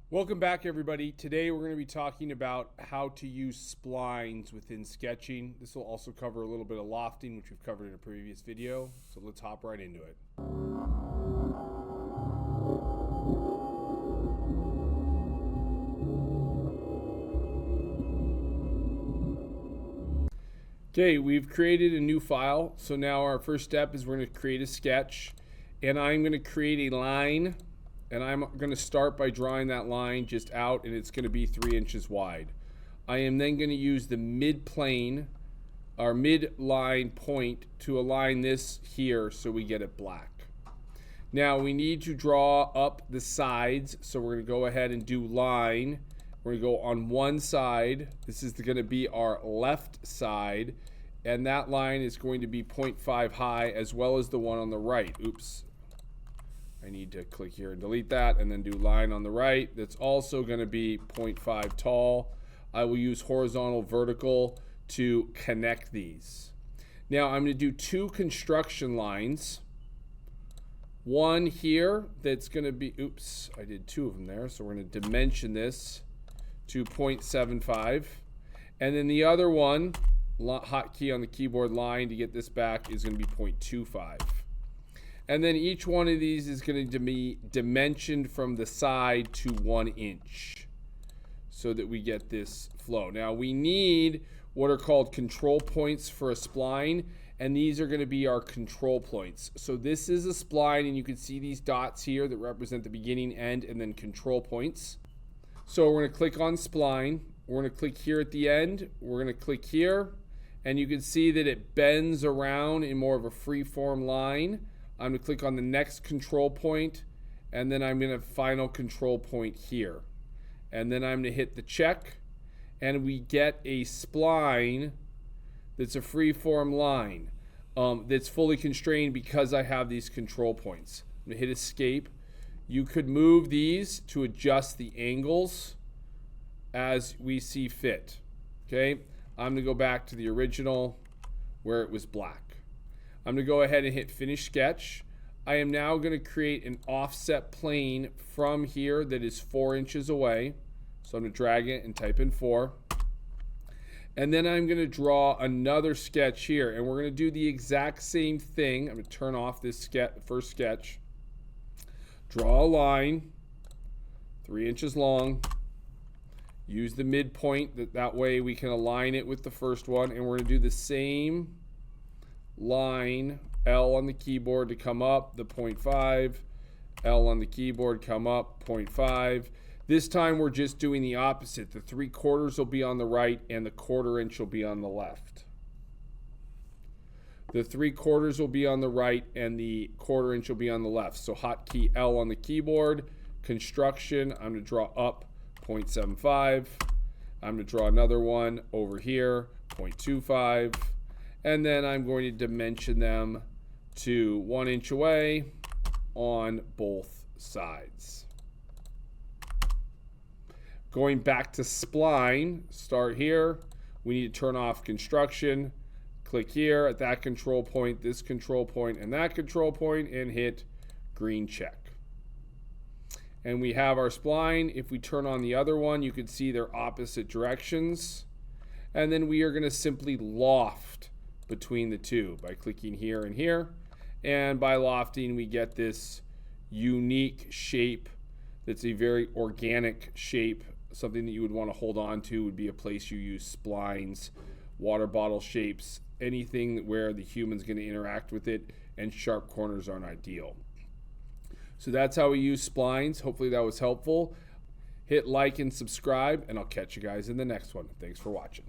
Welcome back, everybody. Today we're going to be talking about how to use splines within sketching. This will also cover a little bit of lofting, which we've covered in a previous video. So let's hop right into it. Okay, we've created a new file. So now our first step is we're going to create a sketch, and I'm going to create a line. And I'm going to start by drawing that line just out, and it's going to be 3 inches wide. I am then going to use the mid-plane, our mid-line point, to align this here so we get it black. Now we need to draw up the sides, so we're going to go ahead and do line. We're going to go on one side. This is going to be our left side, and that line is going to be 0.5 high, as well as the one on the right. Oops. I need to click here and delete that, and then do line on the right. That's also going to be 0.5 tall. I will use horizontal, vertical to connect these. Now I'm going to do 2 construction lines. One here that's going to be, oops, I did 2 of them there. So we're going to dimension this to 0.75. And then the other one, hotkey on the keyboard, line to get this back, is going to be 0.25. And then each one of these is going to be dimensioned from the side to 1 inch so that we get this flow. Now we need what are called control points for a spline, and these are going to be our control points. So this is a spline, and you can see these dots here that represent the beginning, end, and then control points. So we're going to click on spline. We're going to click here at the end. We're going to click here, and you can see that it bends around in more of a free-form line. I'm going to click on the next control point, and then I'm going to final control point here. And then I'm going to hit the check, and we get a spline that's a free-form line that's fully constrained because I have these control points. I'm going to hit escape. You could move these to adjust the angles as we see fit. Okay, I'm going to go back to the original where it was black. I'm going to go ahead and hit finish sketch. I am now going to create an offset plane from here that is 4 inches away. So I'm going to drag it and type in 4. And then I'm going to draw another sketch here, and we're going to do the exact same thing. I'm going to turn off this first sketch. Draw a line 3 inches long. Use the midpoint, that way we can align it with the first one, and we're going to do the same line, L on the keyboard to come up, the 0.5, L on the keyboard, come up, 0.5. This time we're just doing the opposite. The 3/4 will be on the right, and the 1/4 inch will be on the left. The 3/4 will be on the right, and the 1/4 inch will be on the left. So hotkey L on the keyboard, construction, I'm going to draw up 0.75. I'm going to draw another one over here, 0.25. And then I'm going to dimension them to 1 inch away on both sides. Going back to spline, start here. We need to turn off construction. Click here at that control point, this control point, and that control point, and hit green check. And we have our spline. If we turn on the other one, you can see they're opposite directions. And then we are going to simply loft between the two by clicking here and here, and by lofting we get this unique shape that's a very organic shape. Something that you would want to hold on to would be a place you use splines, water bottle shapes, anything where the human's going to interact with it, and sharp corners aren't ideal. So that's how we use splines. Hopefully that was helpful. Hit like and subscribe, and I'll catch you guys in the next one. Thanks for watching.